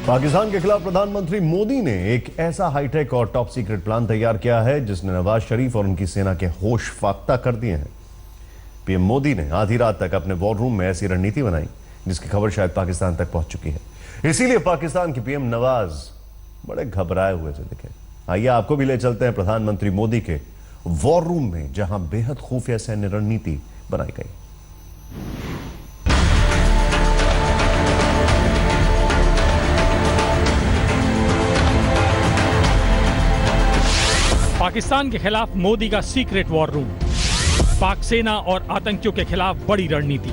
पाकिस्तान के खिलाफ प्रधानमंत्री मोदी ने एक ऐसा हाईटेक और टॉप सीक्रेट प्लान तैयार किया है जिसने नवाज शरीफ और उनकी सेना के होश फाख्ता कर दिए हैं। पीएम मोदी ने आधी रात तक अपने वॉर रूम में ऐसी रणनीति बनाई जिसकी खबर शायद पाकिस्तान तक पहुंच चुकी है। इसीलिए पाकिस्तान के पीएम नवाज बड़े घबराए हुए से दिखे। आइए आपको भी ले चलते हैं प्रधानमंत्री मोदी के वॉर रूम में, जहां बेहद खुफिया सैन्य रणनीति बनाई गई। पाकिस्तान के खिलाफ मोदी का सीक्रेट वॉर रूम, पाक सेना और आतंकियों के खिलाफ बड़ी रणनीति।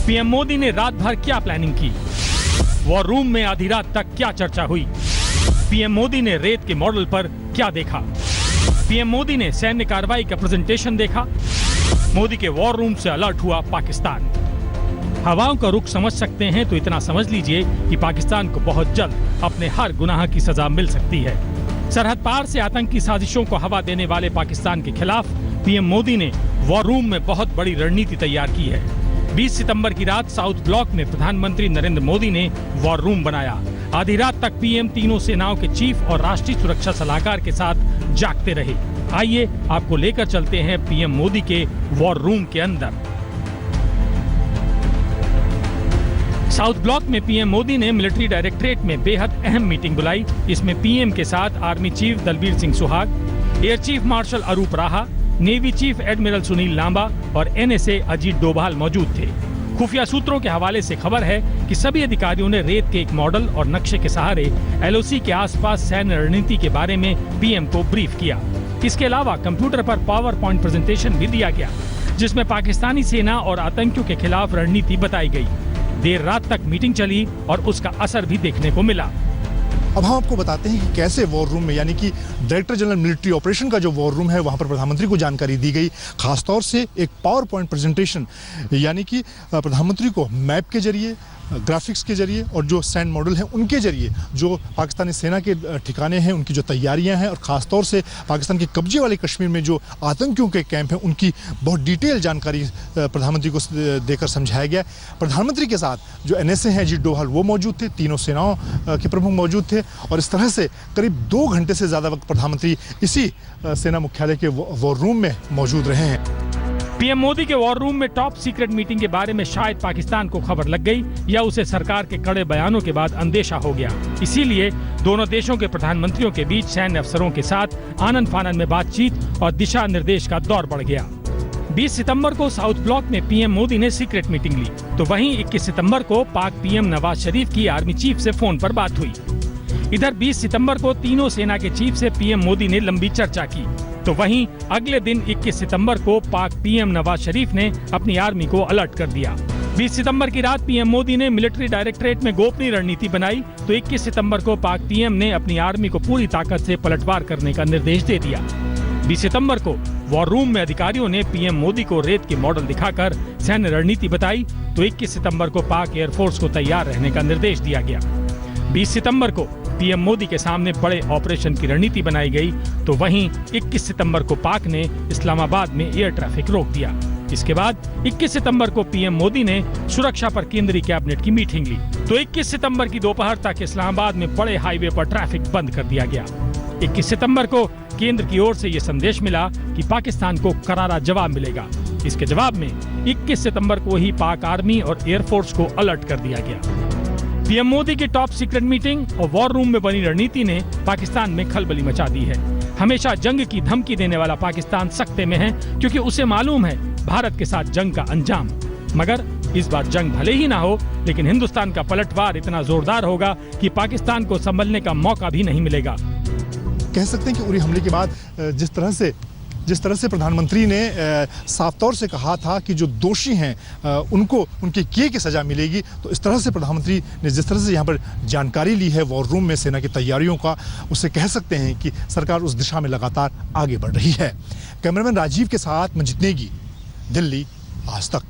पीएम मोदी ने रात भर क्या प्लानिंग की, वॉर रूम में आधी रात तक क्या चर्चा हुई, पीएम मोदी ने रेत के मॉडल पर क्या देखा, पीएम मोदी ने सैन्य कार्रवाई का प्रेजेंटेशन देखा। मोदी के वॉर रूम से अलर्ट हुआ पाकिस्तान। हवाओं का रुख समझ सकते हैं तो इतना समझ लीजिए कि पाकिस्तान को बहुत जल्द अपने हर गुनाह की सजा मिल सकती है। सरहद पार से आतंकी साजिशों को हवा देने वाले पाकिस्तान के खिलाफ पीएम मोदी ने वॉर रूम में बहुत बड़ी रणनीति तैयार की है। 20 सितंबर की रात साउथ ब्लॉक में प्रधानमंत्री नरेंद्र मोदी ने वॉर रूम बनाया। आधी रात तक पीएम तीनों सेनाओं के चीफ और राष्ट्रीय सुरक्षा सलाहकार के साथ जागते रहे। आइए आपको लेकर चलते हैं पीएम मोदी के वॉर रूम के अंदर। साउथ ब्लॉक में पीएम मोदी ने मिलिट्री डायरेक्टरेट में बेहद अहम मीटिंग बुलाई। इसमें पीएम के साथ army chief Dalbir Singh Suhag, air chief marshal Arup Raha, navy chief admiral Sunil Lamba और एनएसए अजीत डोभाल मौजूद थे। खुफिया सूत्रों के हवाले से खबर है कि सभी अधिकारियों ने रेत के एक मॉडल और नक्शे के सहारे एलओसी के आसपास सैन्य रणनीति के बारे में पीएम को ब्रीफ किया। इसके अलावा कंप्यूटर पर पावर पॉइंट प्रेजेंटेशन भी दिया गया, जिसमें पाकिस्तानी सेना और आतंकियों के खिलाफ रणनीति बताई गई। देर रात तक मीटिंग चली और उसका असर भी देखने को मिला। अब हम आपको बताते हैं कि कैसे वॉर रूम में, यानी कि डायरेक्टर जनरल मिलिट्री ऑपरेशन का जो वॉर रूम है, वहां पर प्रधानमंत्री को जानकारी दी गई। खासतौर से एक पावर पॉइंट प्रेजेंटेशन, यानी कि प्रधानमंत्री को मैप के जरिए, ग्राफिक्स के जरिए और जो सैंड मॉडल हैं उनके जरिए जो पाकिस्तानी सेना के ठिकाने हैं, उनकी जो तैयारियां हैं और ख़ासतौर से पाकिस्तान के कब्जे वाले कश्मीर में जो आतंकियों के कैंप हैं उनकी बहुत डिटेल जानकारी प्रधानमंत्री को देकर समझाया गया। प्रधानमंत्री के साथ जो एनएसए हैं अजीत डोभाल वो मौजूद थे, तीनों सेनाओं के प्रमुख मौजूद थे और इस तरह से करीब 2 घंटे से ज़्यादा वक्त प्रधानमंत्री इसी सेना मुख्यालय के वॉर रूम में मौजूद रहे हैं। पीएम मोदी के वॉर रूम में टॉप सीक्रेट मीटिंग के बारे में शायद पाकिस्तान को खबर लग गई या उसे सरकार के कड़े बयानों के बाद अंदेशा हो गया। इसीलिए दोनों देशों के प्रधानमंत्रियों के बीच सैन्य अफसरों के साथ आनन फानन में बातचीत और दिशा निर्देश का दौर बढ़ गया। 20 सितंबर को साउथ ब्लॉक में पीएम मोदी ने सीक्रेट मीटिंग ली, तो वहीं 21 सितंबर को पाक पीएम नवाज शरीफ की आर्मी चीफ से फोन पर बात हुई। इधर 20 सितंबर को तीनों सेना के चीफ से पीएम मोदी ने लंबी चर्चा की, तो वहीं अगले दिन 21 सितंबर को पाक पीएम नवाज शरीफ ने अपनी आर्मी को अलर्ट कर दिया। 20 सितंबर की रात पीएम मोदी ने मिलिट्री डायरेक्टरेट में गोपनीय रणनीति बनाई, तो 21 सितंबर को पाक पीएम ने अपनी आर्मी को पूरी ताकत से पलटवार करने का निर्देश दे दिया। 20 सितंबर को वॉर रूम में अधिकारियों ने पीएम मोदी को रेत के मॉडल दिखाकर सैन्य रणनीति बताई, तो 21 सितंबर को पाक एयरफोर्स को तैयार रहने का निर्देश दिया गया। 20 सितंबर को पीएम मोदी के सामने बड़े ऑपरेशन की रणनीति बनाई गई, तो वहीं 21 सितंबर को पाक ने इस्लामाबाद में एयर ट्रैफिक रोक दिया। इसके बाद 21 सितंबर को पीएम मोदी ने सुरक्षा पर केंद्रीय कैबिनेट की मीटिंग ली, तो 21 सितंबर की दोपहर तक इस्लामाबाद में बड़े हाईवे पर ट्रैफिक बंद कर दिया गया। 21 सितंबर को केंद्र की ओर से ये संदेश मिला कि पाकिस्तान को करारा जवाब मिलेगा। इसके जवाब में 21 सितंबर को ही पाक आर्मी और एयरफोर्स को अलर्ट कर दिया गया। पीएम मोदी की टॉप सीक्रेट मीटिंग और वॉर रूम में बनी रणनीति ने पाकिस्तान में खलबली मचा दी है। हमेशा जंग की धमकी देने वाला पाकिस्तान सख्ते में है, क्योंकि उसे मालूम है भारत के साथ जंग का अंजाम। मगर इस बार जंग भले ही ना हो, लेकिन हिंदुस्तान का पलटवार इतना जोरदार होगा कि पाकिस्तान को संभलने का मौका भी नहीं मिलेगा। कह सकते हैं कि उरी हमले के बाद जिस तरह से प्रधानमंत्री ने साफ तौर से कहा था कि जो दोषी हैं उनको उनके किए की सजा मिलेगी, तो इस तरह से प्रधानमंत्री ने जिस तरह से यहाँ पर जानकारी ली है वॉर रूम में सेना की तैयारियों का, उससे कह सकते हैं कि सरकार उस दिशा में लगातार आगे बढ़ रही है। कैमरामैन राजीव के साथ मंजित नेगी, दिल्ली, आज तक।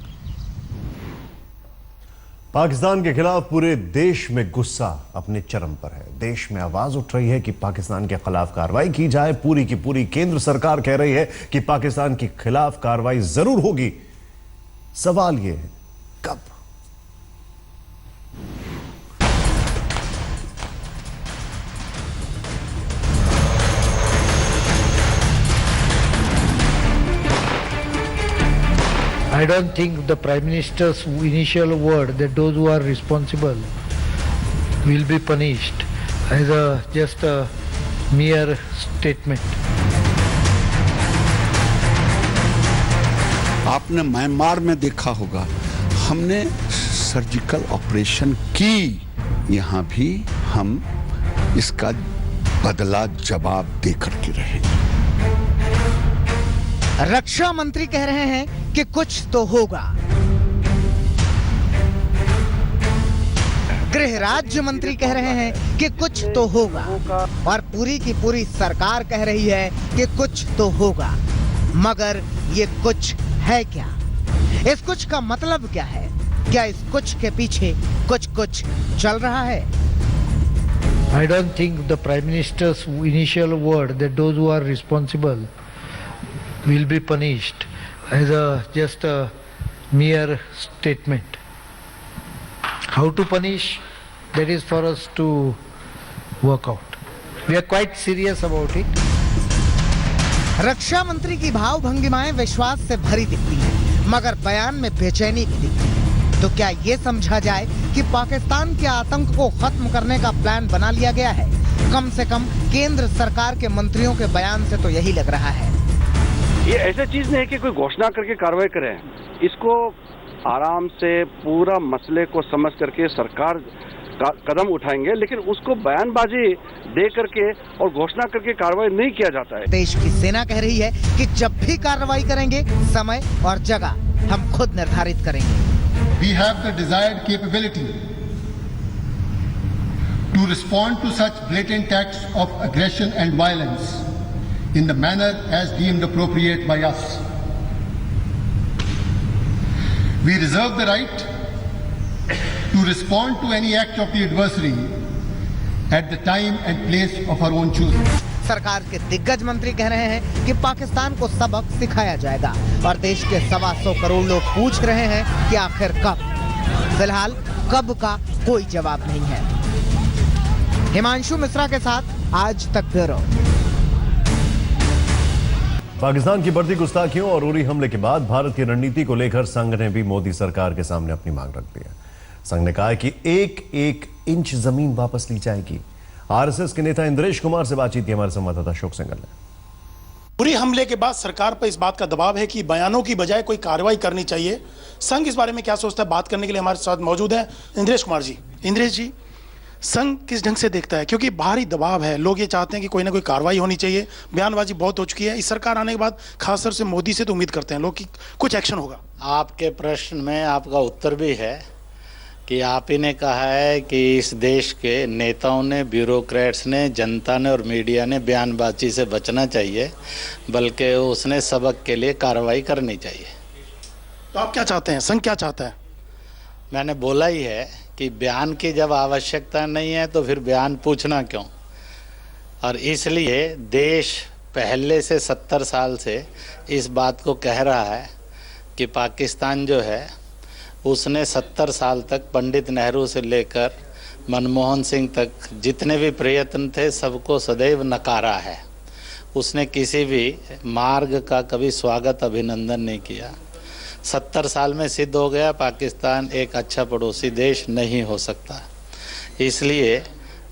पाकिस्तान के खिलाफ पूरे देश में गुस्सा अपने चरम पर है। देश में आवाज उठ रही है कि पाकिस्तान के खिलाफ कार्रवाई की जाए। पूरी की पूरी केंद्र सरकार कह रही है कि पाकिस्तान के खिलाफ कार्रवाई जरूर होगी। सवाल यह है, कब? I don't think the Prime Minister's initial word that those who are responsible will be punished as just a mere statement. आपने म्यांमार में देखा होगा, हमने सर्जिकल ऑपरेशन की, यहाँ भी हम इसका बदला जवाब दे करके रहेंगे। रक्षा मंत्री कह रहे हैं कि कुछ तो होगा। गृह राज्य मंत्री कह रहे हैं कि कुछ तो होगा, और पूरी की पूरी सरकार कह रही है कि कुछ तो होगा। मगर ये कुछ है क्या? इस कुछ का मतलब क्या है? क्या इस कुछ के पीछे कुछ कुछ चल रहा है? I don't think the Prime Minister's initial word that those who are responsible will be punished as just a mere statement. How to punish? That is for us to work out. We are quite serious about it. रक्षा मंत्री की भाव भंगिमाएं विश्वास से भरी दिखती हैं, मगर बयान में बेचैनी भी दिखती है। तो क्या ये समझा जाए कि पाकिस्तान के आतंक को खत्म करने का प्लान बना लिया गया है? कम से कम केंद्र सरकार के मंत्रियों के बयान से तो यही लग रहा है। ये ऐसी चीज नहीं है कि कोई घोषणा करके कार्रवाई करें। इसको आराम से पूरा मसले को समझ करके सरकार कदम उठाएंगे, लेकिन उसको बयानबाजी दे करके और घोषणा करके कार्रवाई नहीं किया जाता है। देश की सेना कह रही है कि जब भी कार्रवाई करेंगे, समय और जगह हम खुद निर्धारित करेंगे। We have the desired capability to respond to such blatant acts of aggression and violence in the manner as deemed appropriate by us. We reserve the right to respond to any act of the adversary at the time and place of our own choosing. सरकार के दिग्गज मंत्री कह रहे हैं कि पाकिस्तान को सबक सिखाया जाएगा, और देश के 125 करोड़ लोग पूछ रहे हैं कि आखिर कब। फिलहाल कब का कोई जवाब नहीं है। हिमांशु मिश्रा के साथ आज तक ब्यूरो। पाकिस्तान की बढ़ती गुस्ताखियों और उरी हमले के बाद भारत की रणनीति को लेकर संघ ने भी मोदी सरकार के सामने अपनी मांग रख दी है। संघ ने कहा है कि एक एक इंच जमीन वापस ली जाएगी। आरएसएस के नेता इंद्रेश कुमार से बातचीत की हमारे संवाददाता अशोक सिंघल ने। उरी हमले के बाद सरकार पर इस बात का दबाव है कि बयानों की बजाय कोई कार्रवाई करनी चाहिए। संघ इस बारे में क्या सोचता है, बात करने के लिए हमारे साथ मौजूद है इंद्रेश कुमार जी। इंद्रेश जी, संघ किस ढंग से देखता है, क्योंकि बाहरी दबाव है, लोग ये चाहते हैं कि कोई ना कोई कार्रवाई होनी चाहिए, बयानबाजी बहुत हो चुकी है। इस सरकार आने के बाद खासतौर से मोदी से तो उम्मीद करते हैं लोग कि कुछ एक्शन होगा। आपके प्रश्न में आपका उत्तर भी है कि आप ही ने कहा है कि इस देश के नेताओं ने, ब्यूरोक्रेट्स ने, जनता ने और मीडिया ने बयानबाजी से बचना चाहिए, बल्कि उसने सबक के लिए कार्रवाई करनी चाहिए। तो आप क्या चाहते हैं, संघ क्या चाहता है? मैंने बोला ही है कि बयान की जब आवश्यकता नहीं है तो फिर बयान पूछना क्यों। और इसलिए देश पहले से 70 साल से इस बात को कह रहा है कि पाकिस्तान जो है उसने 70 साल तक पंडित नेहरू से लेकर मनमोहन सिंह तक जितने भी प्रयत्न थे सबको सदैव नकारा है। उसने किसी भी मार्ग का कभी स्वागत अभिनंदन नहीं किया। 70 साल में सिद्ध हो गया पाकिस्तान एक अच्छा पड़ोसी देश नहीं हो सकता। इसलिए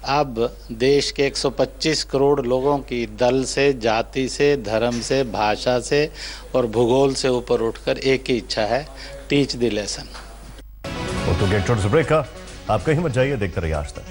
अब देश के 125 करोड़ लोगों की दल से, जाति से, धर्म से, भाषा से और भूगोल से ऊपर उठकर एक ही इच्छा है, टीच द लेसन। तो गेट छोड़ से ब्रेक का, आप कहीं मत जाइए, देखते रहिए आज तक।